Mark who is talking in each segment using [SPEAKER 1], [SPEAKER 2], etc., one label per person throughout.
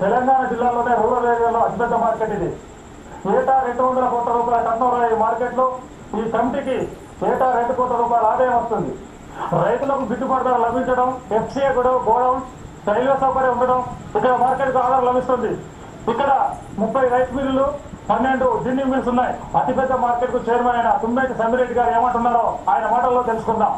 [SPEAKER 1] తెలంగాణ జిల్లాలోనే రూరల్ ఏరియాలో అతిపెద్ద మార్కెట్ ఇది. ఏటా 200 కోట్ల రూపాయల టర్నోవర్ ఈ మార్కెట్లో ఈ కమిటీకి ఏటా 2 కోట్ల రూపాయల ఆదాయం వస్తుంది. రైతులకు గిట్టుబాటు ధర లభించడం, ఎఫ్సీఏ గోడౌన్స్, రైల్వే సౌకర్యం ఉండడం ఇక్కడ మార్కెట్కు ఆధారం లభిస్తుంది. ఇక్కడ 30 రైస్ మిల్లులు, 12 జిన్నింగ్ మిల్స్ ఉన్నాయి. అతిపెద్ద మార్కెట్ కు చైర్మన్ అయిన తుమ్మేటి సమ్మిరెడ్డి గారు ఏమంటున్నారో ఆయన మాటల్లో తెలుసుకుందాం.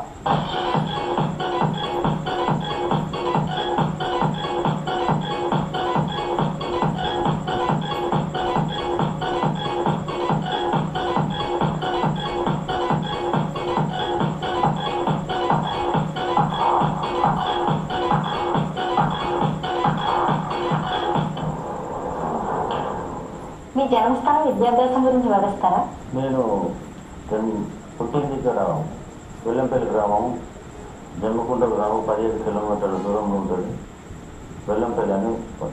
[SPEAKER 2] మీ జన్మస్థానం విద్యాభ్యాసం గురించి వివరిస్తారా?
[SPEAKER 3] నేను పుట్టింది ఇక్కడ వెల్లంపల్లి గ్రామం, జమ్మకుంట గ్రామం 15 కిలోమీటర్ల దూరంలో ఉంటుంది. వెల్లంపల్లి అని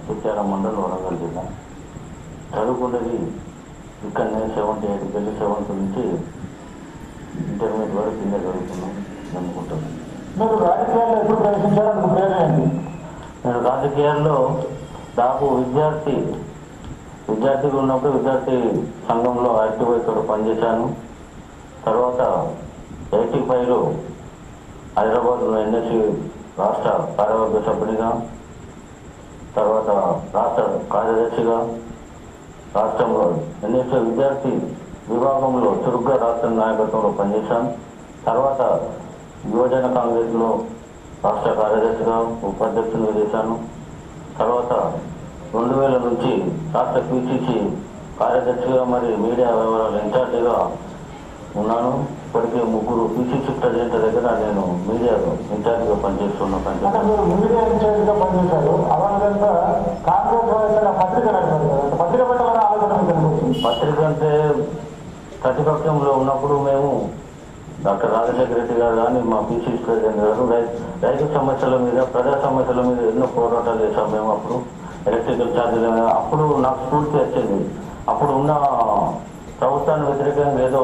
[SPEAKER 3] చిట్యాల మండలం, వరంగల్ జిల్లా. చదువుకున్నది ఇక్కడనే 78 వెళ్ళి 7th నుంచి ఇంటర్మీడియట్ వరకు కింద చదువుకున్నాను జమ్మకుంటాను.
[SPEAKER 1] మీరు రాజకీయాల్లో ఎప్పుడు ప్రవేశించారని ప్రేరణ ఏంటి?
[SPEAKER 3] నేను రాజకీయాల్లో దాదాపు విద్యార్థిగా ఉన్నప్పుడు విద్యార్థి సంఘంలో యాక్టివ్ ఇక్కడ పనిచేశాను. తర్వాత 85లో హైదరాబాద్లో ఎన్ఎస్సి రాష్ట్ర కార్యవర్గ సభ్యునిగా, తర్వాత రాష్ట్ర కార్యదర్శిగా, రాష్ట్రంలో ఎన్ఎస్సి విద్యార్థి విభాగంలో చురుగ్గా రాష్ట్ర నాయకత్వంలో పనిచేశాను. తర్వాత యువజన కాంగ్రెస్లో రాష్ట్ర కార్యదర్శిగా, ఉపాధ్యక్షునిగా చేశాను. తర్వాత 2000 నుంచి రాష్ట్ర పిసిసి కార్యదర్శిగా, మరి మీడియా వ్యవహారాల ఇన్ఛార్జిగా ఉన్నాను. ఇప్పటికే 3 పిసిసి ప్రెసిడెంట్ దగ్గర నేను మీడియా ఇన్ఛార్జిగా పనిచేస్తున్నాను.
[SPEAKER 1] మీడియా ఇన్ఛార్జిగా పనిచేశారు. అలాగంతా కాంగ్రెస్ పత్రిక పెట్టాలని ఆలోచన.
[SPEAKER 3] పత్రిక అంటే ప్రతిపక్షంలో ఉన్నప్పుడు మేము డాక్టర్ రాజశేఖర రెడ్డి గారు కానీ, మా పిసిసి ప్రెసిడెంట్ గారు రైతు సమస్యల మీద, ప్రజా సమస్యల మీద ఎన్నో పోరాటాలు చేశాం. మేము అప్పుడు ఎలక్ట్రికల్ ఛార్జీల మీద అప్పుడు నాకు స్ఫూర్తి వచ్చింది. అప్పుడు ఉన్న ప్రభుత్వాన్ని వ్యతిరేకంగా ఏదో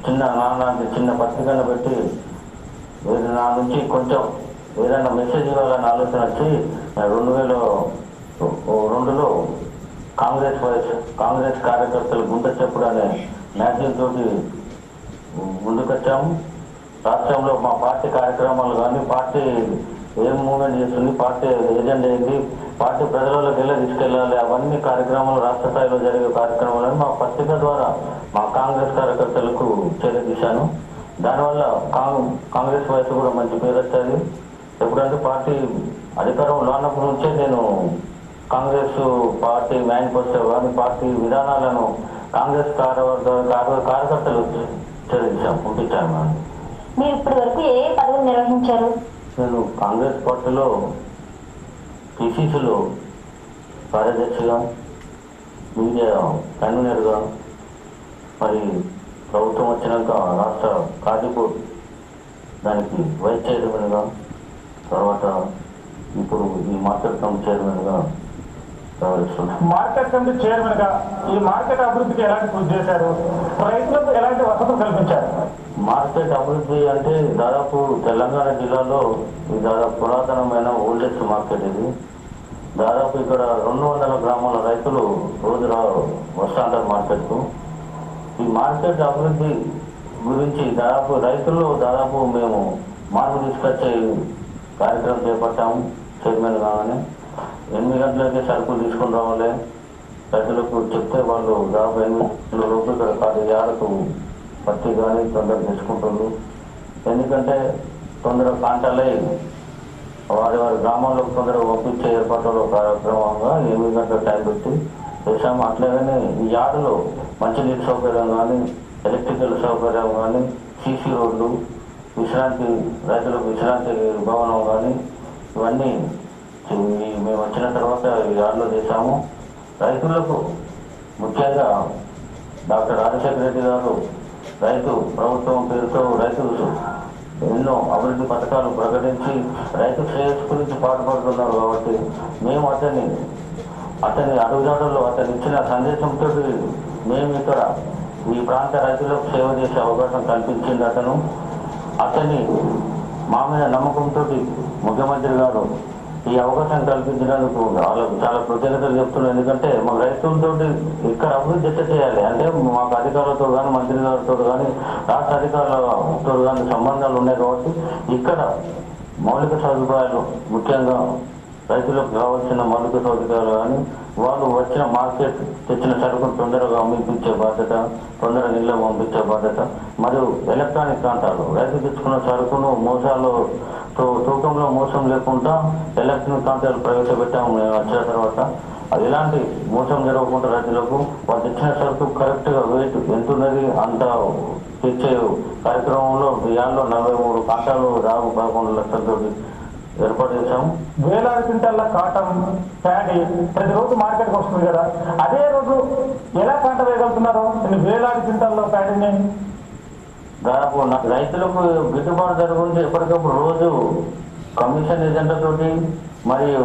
[SPEAKER 3] చిన్న పత్రికను పెట్టి నా నుంచి కొంచెం ఏదైనా మెసేజ్ ఇవ్వాలని ఆలోచన వచ్చి 2002లో కాంగ్రెస్ కార్యకర్తలు గుండె చెప్పుడు అనే మ్యాగజైన్ తోటి ముందుకొచ్చాము. రాష్ట్రంలో మా పార్టీ కార్యక్రమాలు కానీ, పార్టీ ఏం మూవ్మెంట్ చేస్తుంది, పార్టీ ఏజెండా ఏంటి, పార్టీ ప్రజలలోకి వెళ్ళి తీసుకెళ్ళాలి, అవన్నీ కార్యక్రమాలు రాష్ట్ర స్థాయిలో జరిగే కార్యక్రమాలను మా పత్రిక ద్వారా మా కాంగ్రెస్ కార్యకర్తలకు చేరదీశాను. దానివల్ల కాంగ్రెస్ వయసు కూడా మంచి పేరు వచ్చేది. ఎప్పుడంటే పార్టీ అధికారంలో ఉన్నప్పటి నుంచే నేను కాంగ్రెస్ పార్టీ మేనిఫెస్టో కానీ, పార్టీ విధానాలను కాంగ్రెస్ కార్యకర్తలు చేరదీశాం, పంపించాను.
[SPEAKER 2] మీరు ఇప్పటి వరకు ఏ పదవులు నిర్వహించారు?
[SPEAKER 3] నేను కాంగ్రెస్ పార్టీలో పిసిసిలో కార్యదర్శిగా, మీడియా కన్వీనర్గా, మరి ప్రభుత్వం వచ్చినాక రాష్ట్ర కాజీపూర్ దానికి వైస్ చైర్మన్గా, తర్వాత ఇప్పుడు ఈ మార్కెట్ కమిటీ చైర్మన్గా వ్యవహరిస్తున్నాను.
[SPEAKER 1] మార్కెట్ కమిటీ చైర్మన్ గా ఈ మార్కెట్ అభివృద్ధికి ఎలాంటి కృషి చేశారు? రైతులకు ఎలాంటి వసతులు కల్పించారు?
[SPEAKER 3] మార్కెట్ అభివృద్ధి అంటే దాదాపు తెలంగాణ జిల్లాలో ఇది దాదాపు పురాతనమైన ఓల్డెస్ట్ మార్కెట్. ఇది దాదాపు ఇక్కడ 200 గ్రామాల రైతులు రోజు వస్తుంటారు మార్కెట్కు. ఈ మార్కెట్ అభివృద్ధి గురించి రైతుల్లో మేము మార్పు తీసుకొచ్చే కార్యక్రమం చేపట్టాము. చైర్మన్ కాగానే 8 గంటలకే సరుకులు తీసుకుని రావాలి. రైతులకు చెప్తే వాళ్ళు దాదాపు 8 లోపు ఇక్కడ 10 పత్తి కానీ తొందరగా తెచ్చుకుంటున్నారు. ఎందుకంటే తొందరగా కాంటాలే వారి గ్రామాల్లోకి తొందరగా పంపించే ఏర్పాట్లలో కార్యక్రమంగా 8 గంటల టైం పెట్టి చేశాము. అట్లాగనే ఈ యార్డులో మంచినీటి సౌకర్యం కానీ, ఎలక్ట్రికల్ సౌకర్యం కానీ, సీసీ రోడ్లు, రైతులకు విశ్రాంతి భవనం కానీ, ఇవన్నీ మేము వచ్చిన తర్వాత ఈ యార్డులో చేశాము. రైతులకు ముఖ్యంగా డాక్టర్ రాజశేఖర రెడ్డి గారు రైతు ప్రభుత్వం పేరుతో రైతులు ఎన్నో అభివృద్ధి పథకాలు ప్రకటించి రైతు శ్రేయస్సు గురించి పాటుపడుతున్నారు. కాబట్టి మేము అతని అడుగుజాడల్లో అతను ఇచ్చిన సందేశంతో మేము ఇక్కడ ఈ ప్రాంత రైతులకు సేవ చేసే అవకాశం కల్పించింది. అతని మా మీద నమ్మకంతో ముఖ్యమంత్రి గారు ఈ అవకాశం కల్పించినందుకు వాళ్ళకు చాలా కృతజ్ఞతలు చెప్తున్నాను. ఎందుకంటే మా రైతులతో ఇక్కడ అభివృద్ధి ఎట్లా చేయాలి అంటే మాకు అధికారులతో కానీ మంత్రి గారితో కానీ రాష్ట్ర అధికారులతో కానీ సంబంధాలు ఉన్నాయి కాబట్టి ఇక్కడ మౌలిక సదుపాయాలు ముఖ్యంగా రైతులకు కావాల్సిన మౌలిక సౌకర్యాలు కానీ వాళ్ళు వచ్చిన మార్కెట్ తెచ్చిన సరుకును తొందరగా అమ్మించే బాధ్యత, తొందరగా నీళ్ళ పంపించే బాధ్యత, మరియు ఎలక్ట్రానిక్ కాంటాలు రైతు తెచ్చుకున్న సరుకును మోసాలు తూకంలో మోసం లేకుండా ఎలక్ట్రానిక్ కాంటాలు ప్రవేశపెట్టాము మేము వచ్చిన తర్వాత. అది ఎలాంటి మోసం జరగకుండా రైతులకు వాళ్ళు తెచ్చిన సరుకు కరెక్ట్గా వెయిట్ ఎంత ఉన్నది అంత తెచ్చే కార్యక్రమంలో బియ్యాల్లో 43 కాంటాలు 11 లక్షలతో ఏర్పాటు చేశాము.
[SPEAKER 1] వేలాది క్వింటాల కాటన్ ప్యాడీ ప్రతిరోజు మార్కెట్కి వస్తుంది కదా, అదే రోజు ఎలా కాంట వేయగలుగుతున్నారు వేలాది క్వింటాల్లో ప్యాడీని?
[SPEAKER 3] దాదాపు రైతులకు గిట్టుబాటు ధర గురించి ఎప్పటికప్పుడు రోజు కమిషన్ ఏజెంట్లతోటి మరియు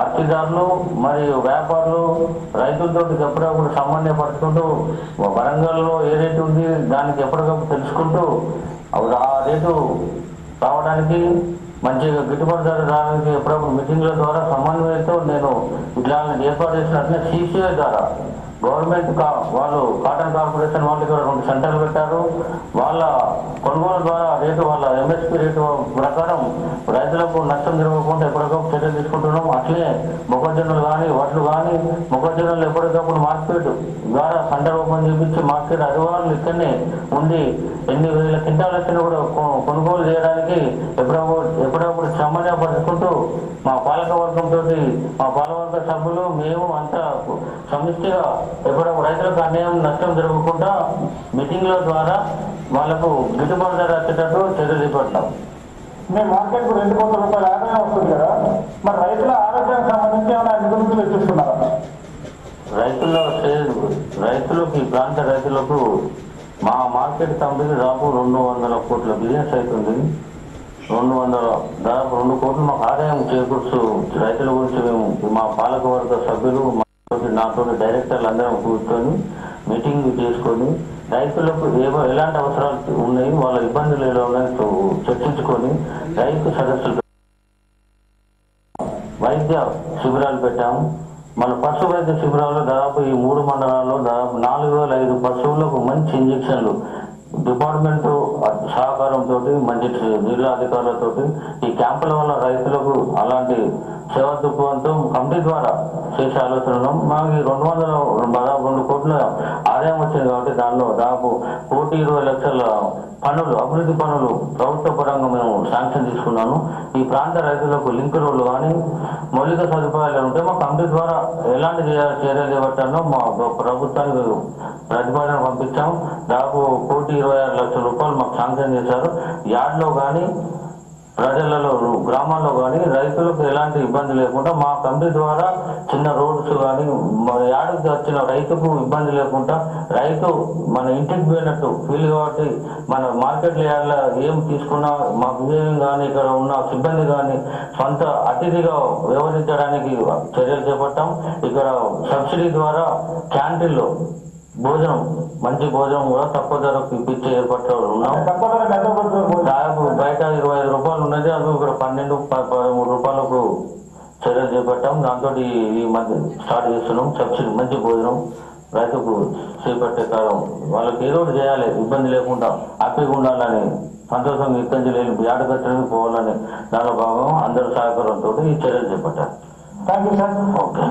[SPEAKER 3] అర్చీదారులు మరియు వ్యాపారులు రైతులతో ఎప్పటికప్పుడు సమన్వయపరుచుకుంటూ వరంగల్లో ఏ రేటు ఉంది దానికి ఎప్పటికప్పుడు తెలుసుకుంటూ ఆ రేటు రావడానికి మంచిగా గిట్టుబాటు ధర రావడానికి ఎప్పుడప్పుడు మీటింగ్ల ద్వారా సమన్వయంతో నేను ఇట్లా ఏర్పాటు చేసినట్లే CCI ద్వారా గవర్నమెంట్ వాళ్ళు కాటన్ కార్పొరేషన్ వాళ్ళు ఇక్కడ 2 సెంటర్లు పెట్టారు. వాళ్ళ కొనుగోలు ద్వారా రేటు వాళ్ళ MSP రేటు ప్రకారం రైతులకు నష్టం జరగకుండా ఎప్పటికప్పుడు చర్యలు తీసుకుంటున్నాం. అట్లే మొక్కజొన్నలు కానీ వడ్లు కానీ మొక్కజొన్నలు ఎప్పటికప్పుడు మార్కెట్ ద్వారా సెంటర్ ఓపెన్ చేపించి మార్కెట్ అధికారులు ఇక్కడనే ఉండి ఎన్ని వేల క్వింటాలు వచ్చినా కూడా కొనుగోలు చేయడానికి ఎప్పుడప్పుడు సమన్వయపరుచుకుంటూ మా పాలక వర్గంతో మా పాలకవర్గ సభ్యులు మేము అంతా సమిష్టిగా ఎప్పుడప్పుడు రైతులకు అన్యాయం నష్టం జరగకుండా మీటింగ్ల ద్వారా వాళ్ళకు గిట్టుబాటు ధర వచ్చేటట్టు చర్యలు చేపట్టాం.
[SPEAKER 1] మీ మార్కెట్కు 2 కోట్ల రూపాయల ఆదాయం వస్తుంది కదా, మరి రైతుల ఆరోగ్యానికి సంబంధించి ఏమైనా నిధులు ఇచ్చిస్తున్నారా?
[SPEAKER 3] రైతులకు ఈ ప్రాంత రైతులకు మా మార్కెట్ కంపెనీ దాదాపు 200 కోట్ల బిజినెస్ అవుతుంది. దాదాపు 2 కోట్లు మాకు ఆదాయం చేకూర్చు రైతుల గురించి మేము మా పాలకవర్గ సభ్యులు నాతో డైరెక్టర్లు అందరం కూర్చొని మీటింగ్ చేసుకొని రైతులకు ఎలాంటి అవసరాలు ఉన్నాయి, వాళ్ళ ఇబ్బందులు ఎలా ఉన్నాయో చర్చించుకొని రైతు సదస్సులు వైద్య శిబిరాలు పెట్టాము. మన పశు వైద్య శిబిరాల్లో దాదాపు ఈ 3 మండలాల్లో దాదాపు 4005 పశువులకు మంచి ఇంజక్షన్లు డిపార్ట్మెంట్ సహకారంతో మంచి జిల్లా అధికారులతో ఈ క్యాంపుల వల్ల రైతులకు అలాంటి సేవా దృక్పథంతో కమిటీ ద్వారా చేసే ఆలోచనలో మాకు 2 కోట్ల ఆదాయం వచ్చింది కాబట్టి దానిలో దాదాపు 1,20,00,000 పనులు అభివృద్ధి పనులు ప్రభుత్వ పరంగా మేము శాంక్షన్ తీసుకున్నాను. ఈ ప్రాంత రైతులకు లింక్ రోడ్లు కానీ మౌలిక సదుపాయాలు ఉంటే మా కమిటీ ద్వారా ఎలాంటి చర్యలు చేపట్టానో మా ప్రభుత్వానికి ప్రతిపాదన పంపించాం. దాదాపు 1,26,00,000 రూపాయలు మాకు శాంక్షన్ చేశారు. యార్డ్లో కానీ ప్రజలలో గ్రామాల్లో కానీ రైతులకు ఎలాంటి ఇబ్బంది లేకుండా మా కమిటీ ద్వారా చిన్న రోడ్స్ కానీ యాడికి వచ్చిన రైతుకు ఇబ్బంది లేకుండా రైతు మన ఇంటికి పోయినట్టు ఫీల్ కాబట్టి మన మార్కెట్ యార్డ్లో ఏం తీసుకున్నా మా బిహేవింగ్ కానీ ఇక్కడ ఉన్న సిబ్బంది కానీ సొంత అతిథిగా వ్యవహరించడానికి చర్యలు చేపట్టాం. ఇక్కడ సబ్సిడీ ద్వారా క్యాంటీన్లో భోజనం మంచి భోజనం కూడా తక్కువ ధరకు ఇప్పించే ఏర్పాట్లు ఉన్నాం. దాదాపు బయట 25 రూపాయలు ఉన్నది, అది ఇక్కడ 12-13 రూపాయలకు చర్యలు చేపట్టాం. దాంతో ఈ మధ్య స్టార్ట్ చేస్తున్నాం. సబ్సిడీ మంచి భోజనం రైతుకు చేపట్టే కాలం వాళ్ళకి ఏదో ఒకటి చేయాలి, ఇబ్బంది లేకుండా హ్యాపీగా ఉండాలని సంతోషంగా ఇబ్బంది లేని ఆడగట్టడానికి పోవాలని దానిలో భాగం అందరూ సహకారంతో ఈ చర్యలు చేపట్టారు.
[SPEAKER 1] Thank you sir.
[SPEAKER 3] ఓకే.